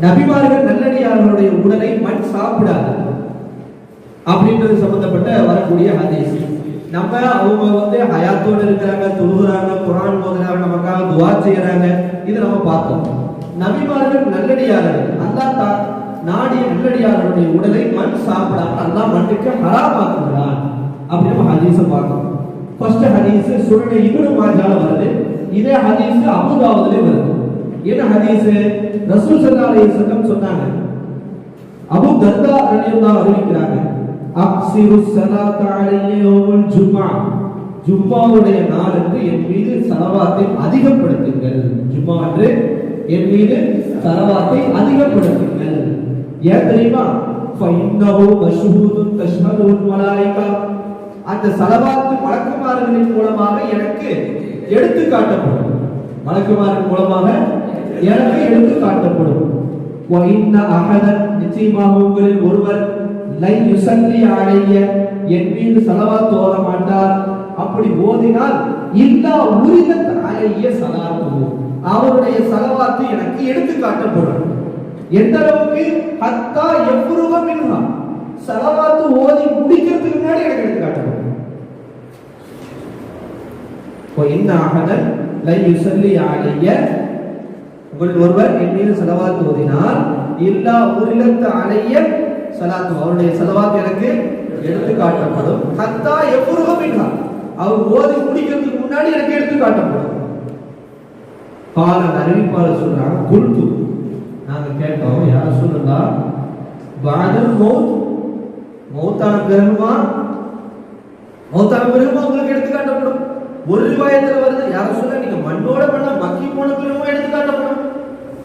நபிமார்கள் நல்லடியார்களுடைய உடலை மண் சாப்பிடாது அப்படின்றது சம்பந்தப்பட்ட வரக்கூடிய ஹதீஸ். நம்ம அவங்க ஹயாத்தோடு இருக்கிறாங்க, தொழுகிறாங்க, குர்ஆன் ஓதுறாங்க, நமக்காக துஆ செய்யறாங்க, இது நம்ம பார்த்தோம். நபிமார்கள் நல்லடியார்கள், அல்லாஹ் நாடிய நல்லடியார்களுடைய உடலை மண் சாப்பிடாம அல்லாஹ் மண்ணுக்கு ஹராமாக்குகிறான் அப்படின்னு ஹதீஸை பார்க்கணும். ஃபர்ஸ்ட் ஹதீஸ் சுனன் இப்னு மாஜால வருது. இதே ஹதீஸ் அபூ தாவூதுல வருது. என்ன ஹதீஸ்? ரசூல் ஸல்லல்லாஹு அலைஹி வஸல்லம் சொன்னாங்க, அபூ தர்தா ரலியல்லாஹு அறிவிக்கிறாங்க, அக்ஸிரு ஸலாத அலைய யௌமுல் ஜும்ஆ, ஜும்ஆவுடைய நாளன்று என் மீது ஸலவாத்தை அதிகப்படுத்துங்கள். ஜும்ஆ அன்று என் மீது ஸலவாத்தை அதிகப்படுத்துங்கள். ஏன் தெரியுமா? ஃபஇன்னஹு மஷ்ஹூதுன் தஷ்ஹதுல் மலாயிகா, அந்த ஸலவாத்து மலக்குமார்களின் மூலமாக எனக்கு எடுத்து காட்டப்படும். மலக்குமாரின் மூலமாக எனக்கு எடுத்து காட்டப்படும். வ இன்ன அஹதன், நிச்சயமாக உங்களில் ஒருவர் லை யுஸல்லி அலைய, என் மீது ஸலவாத் ஓத மாட்டார். அப்படி ஓதினால் இல்லா உரிதத் அலைய ஸலாத்து, அவருடைய ஸலவாத்து எனக்கு எடுத்து காட்டப்படும். எந்த அளவுக்கு? ஹத்தா யஃப்ருக மின்ஹா, ஸலவாத்து ஓதி முடிக்கிறதுக்கு முன்னாடி எனக்கு எடுத்து காட்டப்படும். வ இன்ன அஹதன் லை யுஸல்லி அலைய, உங்களில் ஒருவர் என் மீது ஸலவாத் ஓதினால் இல்லா உரிதத் அலைய ஸலாத்து, அவருடைய ஸலவாத் எனக்கு எடுத்து காட்டப்படும். ஹத்தா யஃப்ருக மின்ஹா, அவர் ஓதி முடிக்கிறதுக்கு முன்னாடி எனக்கு எடுத்து காட்டப்படும். கால அறிவிப்பாளர் சொல்றாங்க, குல்து, நாங்க கேட்டோம், யா ரசூலல்லாஹ் பஅதல் மௌத், மௌத்தான பிறகுமா, மௌத்தான பிறகுமா உங்களுக்கு எடுத்து காட்டப்படும். ஒரு ரிவாயத்துல வருது, யா ரசூலல்லாஹ் நீங்க மண்ணோட மண்ணா மக்கி போன பிறகுமா எடுத்து காட்டப்படும்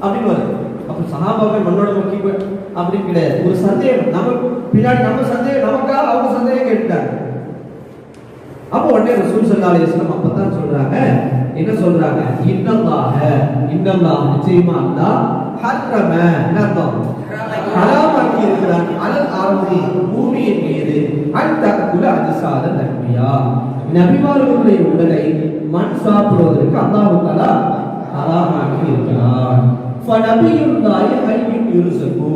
அப்படின்னு வருது. அப்ப சஹாபாக்கள் மண்ணோட மக்கி அப்படின்னு கிடையாது. ஒரு சந்தேகம், நம்ம பின்னாடி நம்ம சந்தேகம், நமக்காக அவங்க சந்தேகம் கேட்டாங்க. அப்போ உடனே ரசூல் ஸல்லல்லாஹு அலைஹி வஸல்லம் அப்பதான் சொல்றாங்க, என்ன சொல்றாங்க? இன்னல்லாஹ, இன்னல்லாஹ், நிச்சயமா அல்லாஹ் ஹர்ரம, என்ன அர்த்தம்? ஹராமாக்கி இருக்கிறான், அலல் அர்தி, பூமியின் மீது, அன் தஅகுல அஜ்சாத நபியா, நபிமார்களுடைய உடலை மண் சாப்பிடுவதற்கு அல்லாஹ் தஆலா ஹராமாக்கி இருக்கிறான். ஃபநபியுல்லாஹி ஹய்யுன் யுர்ஸகு,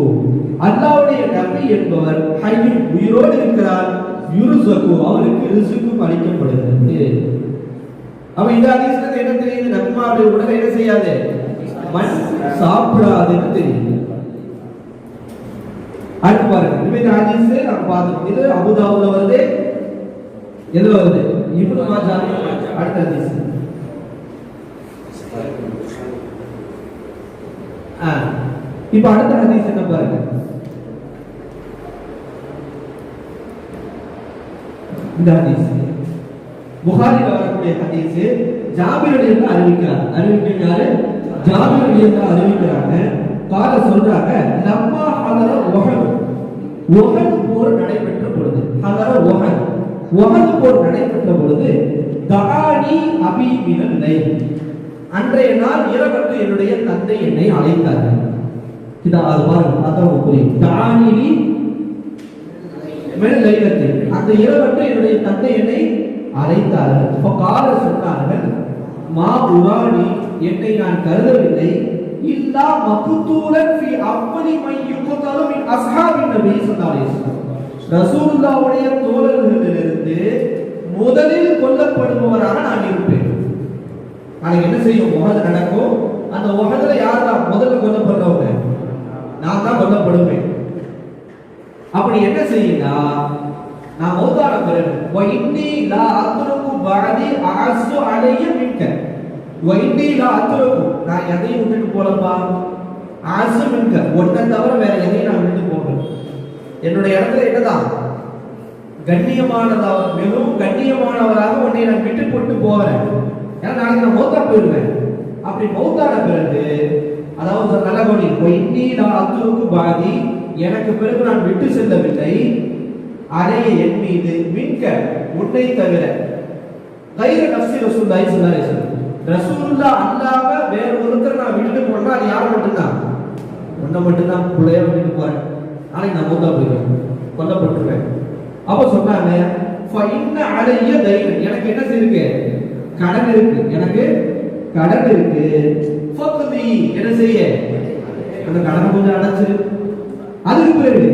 அல்லாஹ்வுடைய நபி என்பவர் ஹய்யுன், உயிரோடு இருக்கிறார், யுர்ஸகு, அவருக்கு ரிஸ்க் அளிக்கப்படுகிறது. அப்ப இந்த ஹதீஸ்ல என்ன தெரியுது? நபிமாருடைய உடலை என்ன செய்யாது? மண் சாப்பிடாதுன்னு தெரியுது. அடுத்து பாருங்க, இந்த ஹதீஸ் நம்ம பார்த்தோம். இது அபூ தாவூதுல வருது. எதுல வருது? இப்னு மாஜாஹ். அடுத்த ஹதீஸ் இப்ப அடுத்த ஹதீஸ் என்ன பாருங்க. இந்த ஹதீஸ் புகாரில வரக்கூடிய ஹதீஸ். ஜாபிர் ரலியல்லாஹு அறிவிக்கிறார். அறிவிக்கிறது யாரு? ஜாபிர் ரலியல்லாஹு அறிவிக்கிறாங்க. கால சொல்றாங்க, லம்மா ஹதர உஹத், உஹத் போர் நடைபெற்ற பொழுது, ஹதர உஹத், உஹத் போர் நடைபெற்ற பொழுது, தஆனி அபி மினல் லைல், அன்றைய நாள் இரவு என்னுடைய தந்தை என்னை அழைத்தார்கள். இதா அது பாருங்க, அதான் புரியும். தஆனி மினல் லைலத்தி, அந்த இரவு என்னுடைய தந்தை என்னை அழைத்தார்கள். அப்ப கால சொன்னார்கள், மா உரானி, என்னை நான் கருதவில்லை, இல்லா மக்தூலன் ஃபீ அவ்வலி மன் யுக்தலு மின் அஸ்ஹாபின் நபி ஸல்லல்லாஹு அலைஹி வஸல்லம், ரசூலுல்லாஹ்வுடைய தோழர்களிலிருந்து முதலில் கொல்லப்படுபவராக நான் இருப்பேன். நாளைக்கு என்ன செய்யும்? உஹத் நடக்கும். அந்த உஹத்ல யார் தான் முதல்ல கொல்லப்படுறவங்க? நான் தான் கொல்லப்படுவேன். அப்படி என்ன செய்யுனா, நான் மௌத்தான பிறகு வைன்னி லா அத்ருக்கு பஅதி அஅஸ்ஸு அலைய மின்க, வைன்னி லா அத்ருக்கு, நான் எதையும் விட்டுட்டு போலப்பா, அஅஸ்ஸு மின்க, ஒன்றை தவிர வேற எதையும் நான் விட்டுட்டு போகல. என்னுடைய இடத்துல என்னதான் கண்ணியமானதா, மிகவும் கண்ணியமானவராக உன்னை நான் விட்டு போட்டு போகிறேன். ஏன்னா நாளைக்கு நான் மௌத்தா போயிடுவேன். அப்படி மௌத்தான பிறகு, அதாவது நல்ல கவனி, வைன்னி லா அத்ருக்கு பஅதி, எனக்கு பிறகு நான் விட்டு செல்லவில்லை, அலைய என் மீது, மின்க, உன்னை தவிர, கைர நஃப்ஸி ரசூலுல்லாஹி ஸல்லல்லாஹு அலைஹி வஸல்லம், ரசூலுல்லாஹ் அல்லாஹ் வேற ஒருத்தர் நான் விட்டுட்டு போனா அது யார் மட்டும்தான்? உன்னை மட்டும்தான் புள்ளைய விட்டுட்டு போறேன். நாளைக்கு நான் மௌத்தா போயிடுவேன், கொல்லப்பட்டுருவேன். அப்ப சொன்னாங்க, ஃபஇன்ன அலைய தைரன், எனக்கு என்ன இருக்கு? கடன் இருக்கு, எனக்கு கடன் இருக்கு. ஃபக்தி, என்ன செய்ய? அந்த கடனை கொஞ்சம் அடைச்சிரு. அதுக்கு பிறகு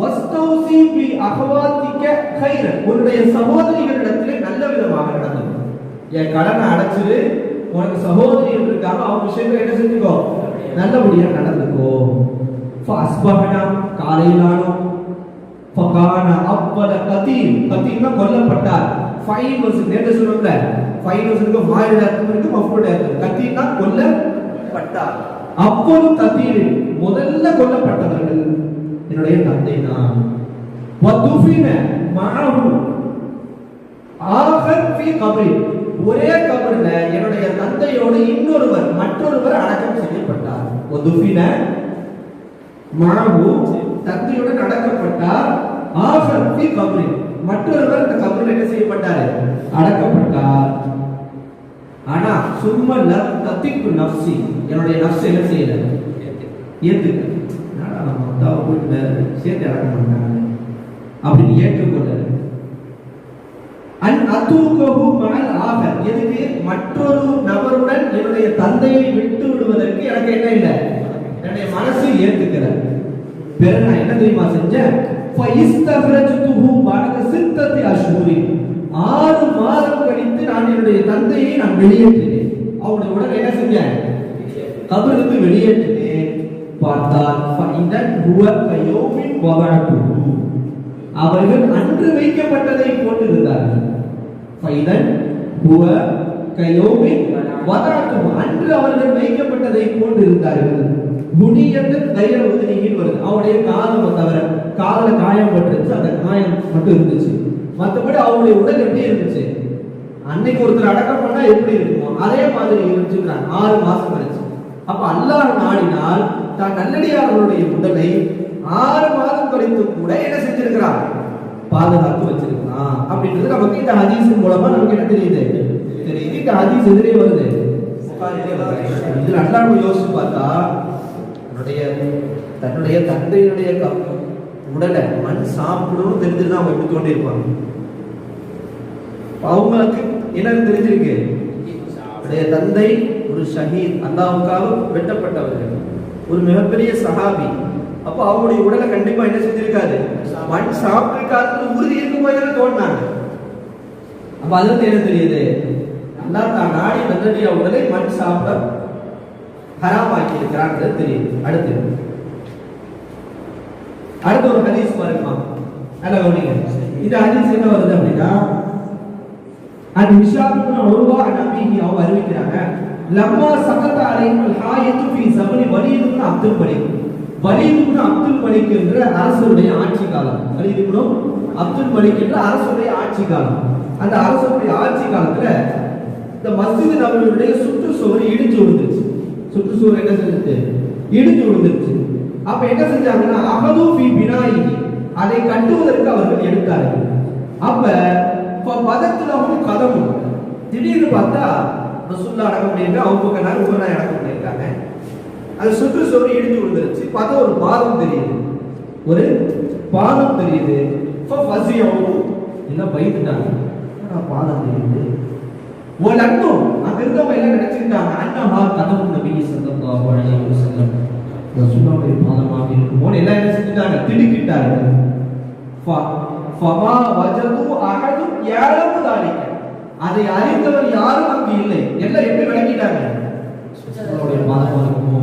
வஸ்தௌசி பி அகவாத்திக்க கைரன், உன்னுடைய சகோதரிகளிடத்திலே நல்ல விதமாக நடந்து. என் கடனை அடைச்சிரு, உனக்கு சகோதரிகள் இருக்காங்க, அவங்க விஷயத்துல என்ன செஞ்சுக்கோ, நல்லபடியா நடந்துக்கோ. ஃபஸ்பஹனா, காலையிலானோம். ஃபகான அவ்வல கதீம், கதீம்னா கொல்லப்பட்டார். ஃபைன் வசன் நேத்து சொன்னோம்ல, ஃபைன் வசனுக்கு மாயிட அர்த்தம் இருக்கு, மஃபூல் அர்த்தம். கதீம்னா கொல்லப்பட்டார். அவ்வளவு கதீம், முதல்ல கொல்லப்பட்டவர்கள் என்னுடைய தந்தை தான். வதுஃபின மஅஹு ஆகர் ஃபீ கப்ரி, ஒரே கபர்ல என்னுடைய தந்தையோடு இன்னொருவர் மற்றொருவர் அடக்கம் செய்யப்பட்டார். வதுஃபின மஅஹு, தந்தையுடன் அடக்கப்பட்டார். ஆகர் ஃபீ கப்ரி, மற்றொருவர் அந்த கபரில் என்ன செய்யப்பட்டார், அடக்கப்பட்டார். ஆனா சும்மல்ல தத்திக்கு நஃப்சி, என்னுடைய நஃப்ஸ் என்ன செய்யல, ஏத்துக்க, நம்ம அத்தாவை போயிட்டு சேர்த்து அடக்க மாட்டாங்க அப்படின்னு ஏற்றுக்கொள்ள. அன் அதூகஹு மஅல் ஆகர், எதுக்கு, மற்றொரு நபருடன் என்னுடைய தந்தையை விட்டு விடுவதற்கு எனக்கு என்ன இல்லை, என்னுடைய மனசு ஏத்துக்கிறார். பிறகு நான் என்ன தெரியுமா செஞ்சேன், ஃபைஸ்தஃரஜ்துஹு பஅத சித்தத்தி அஷ்ஹுரி, 6 மாதம் கழித்து நான் என்னுடைய தந்தையை நான் வெளியேற்றினேன். அவருடைய உடல் என்ன செஞ்சேன், கபரிலிருந்து வெளியேற்றினேன். பார்த்தால் ஃபைதன் ஹுவ கயௌமின் வதஅதுஹு, அவர்கள் அன்று வைக்கப்பட்டதை போன்றிருந்தார்கள். ஃபைதன் ஹுவ கயௌமின் வதஅதுஹு, அன்று அவர்கள் வைக்கப்பட்டதை போன்றிருந்தார்கள். புனியத்தின் தைர உதவியில் வருது, அவருடைய காலம் தவிர, காதல காயம் பட்டுருச்சு, அந்த காயம் மட்டும் இருந்துச்சு. மற்றபடி அவருடைய உடல் எப்படி இருந்துச்சு, அன்னைக்கு ஒருத்தர் அடக்கம் பண்ணா எப்படி இருக்குமோ அதே மாதிரி இருந்துச்சுக்கிறாங்க. 6 மாசம் கழிச்சு. அப்ப அல்லாஹ் நாடினால் தான் நல்லடியார்களுடைய உடலை 6 மாதம் கழித்து கூட என்ன செஞ்சிருக்கிறார், பாதுகாத்து வச்சிருக்கிறான். அப்படின்றது நமக்கு இந்த ஹதீஸின் மூலமா நமக்கு என்ன தெரியுது, இந்த ஹதீஸ் எதிரே வருது, இதுல அல்லாஹ் யோசிச்சு பார்த்தா தன்னுடைய தந்தையுடைய உடலை மண் சாப்பிடணும் தெரிஞ்சிருந்தா அவங்க எப்படி தோண்டி இருப்பாங்க. அவங்களுக்கு என்ன தெரிஞ்சிருக்கு, தந்தை ஒரு ஷஹீத், அல்லாஹ்வுக்காக வெட்டப்பட்டவர்கள், ஒரு மிகப்பெரிய சஹாபி. அப்போ அவங்களுடைய உடலை கண்டிப்பா என்ன செஞ்சிருக்காது, மண் சாப்பிட்டிருக்காது உறுதி இருக்கும் போது தோண்டினாங்க. அப்ப அதுல என்ன தெரியுது, அல்லாஹ் தான் நாடி நல்லடியா உடலை மண் சாப்பிட ஹராமாக்கி இருக்கிறான் தெரியுது. அடுத்த ஒரு ஹதீஸ் பாருமா, நல்லா கவனிங்க. இந்த ஹதீஸ் என்ன வருது அப்படின்னா, அது ஹிஷாம் இப்னு உர்வா நபிஹி அவங்க அறிவிக்கிறாங்க, லம்மா சகத அலைஹில் ஹாயத்து ஃபீ ஸமனி Walid ibn Abdul Malik, Walid ibn Abdul Malik என்ற அரசருடைய ஆட்சி காலம். வலீத் இப்னு அப்துல் மலிக் என்ற அரசருடைய ஆட்சி காலம். அந்த அரசருடைய ஆட்சி காலத்துல இந்த மஸ்ஜித் நபவியுடைய சுற்றுச்சுவர் இடிஞ்சு விழுந்துச்சு. சுற்றுச்சுவர் என்ன செஞ்சது, இடிஞ்சு விழுந்துச்சு. அப்ப என்ன செஞ்சாங்கன்னா, அகது ஃபீ பினாயி, அதை கட்டுவதற்கு அவர்கள் எடுத்தார்கள். அப்ப பதத்துலவும் கதவும், திடீர்னு பார்த்தா ரசூலுல்லாஹ் அடக்கம் பண்ணிருக்காங்க, அபூபக்கர் உமர் அடக்கம் பண்ணிருக்காங்க. அது சுற்றுச்சுவர் இடிஞ்சு விழுந்துருச்சு. பார்த்தா ஒரு பாதம் தெரியுது, ஒரு பாதம் தெரியுது. எல்லாம் பயந்துட்டாங்க, பாதம் தெரியுது. வலக்கும் அங்கிருந்தவங்க எல்லாம் நினைச்சிட்டாங்க, அன்னஹா கதவும் நபி ஸல்லல்லாஹு அலைஹி வஸல்லம், ரசூலுல்லாஹ்வுடைய பாதமாக இருக்குமோ எல்லாம் என்ன செஞ்சிட்டாங்க, திடுக்கிட்டார்கள். ஃபமா வஜது அஹது யஅலமு ذلك, அதை அறிந்தவர் யாரும் அங்கு இல்லை. எல்லாம் எப்படி விளங்கிட்டாங்க, ரசூலுல்லாஹ்வுடைய பாதமாக இருக்குமோ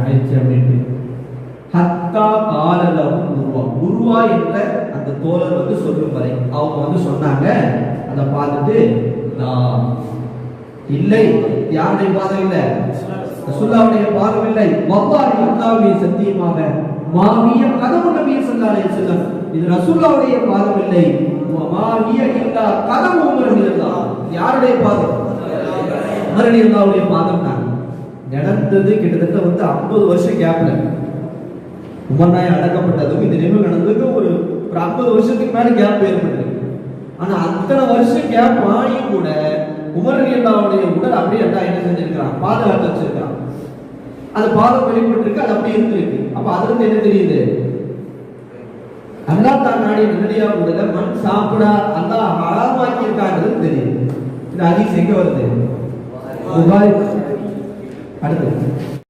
ஆயிடுச்சு அப்படின்ட்டு. ஹத்தா காலலஹு உர்வா என்ற அந்த தோழர் வந்து சொல்லும் வரை அவங்க வந்து சொன்னாங்க, அதை பார்த்துட்டு இல்லை, யாருடைய பாதம் இல்லை, ரசூலுல்லாஹ்வுடைய பாதம் இல்லை. வல்லாஹி அல்லாஹ்வுடைய சத்தியமாக, மாவிய கதவு நபி ஸல்லல்லாஹு அலைஹி வஸல்லம், இது ரசூலுல்லாஹ்வுடைய பாதம் இல்லை. மாவிய இல்லா கதவு உமர் ரலியல்லாஹு, யாருடைய பாதம், உமர் ரலியல்லாஹுடைய பாதம் தான். நடந்தது கிட்டத்தட்ட வந்து 50 வருஷம் கேப்ல. உமர் நாயகம் அடக்கப்பட்டதுக்கு இந்த நிகழ்வு நடந்ததுக்கு ஒரு 50 வருஷத்துக்கு மேல கேப் ஏற்பட்டது. ஆனா அத்தனை வருஷம் கேப் ஆகி கூட உமர் ரலியல்லாஹுடைய உடல் அப்படியே என்ன செஞ்சிருக்கிறான், பாதுகாத்து வச்சிருக்கிறான். அது பாதம் வெளிப்பட்டிருக்கு, அது அப்படியே இருந்திருக்கு. அப்ப அதுல இருந்து என்ன தெரியுது, அல்லாஹ் தான் நாடி நல்லடியா உடலை மண் சாப்பிட அல்லாஹ் ஹராமாக்கி இருக்காங்கிறது தெரியுது. இந்த ஹதீஸ் எங்க வருது, புகாரி. அடுத்து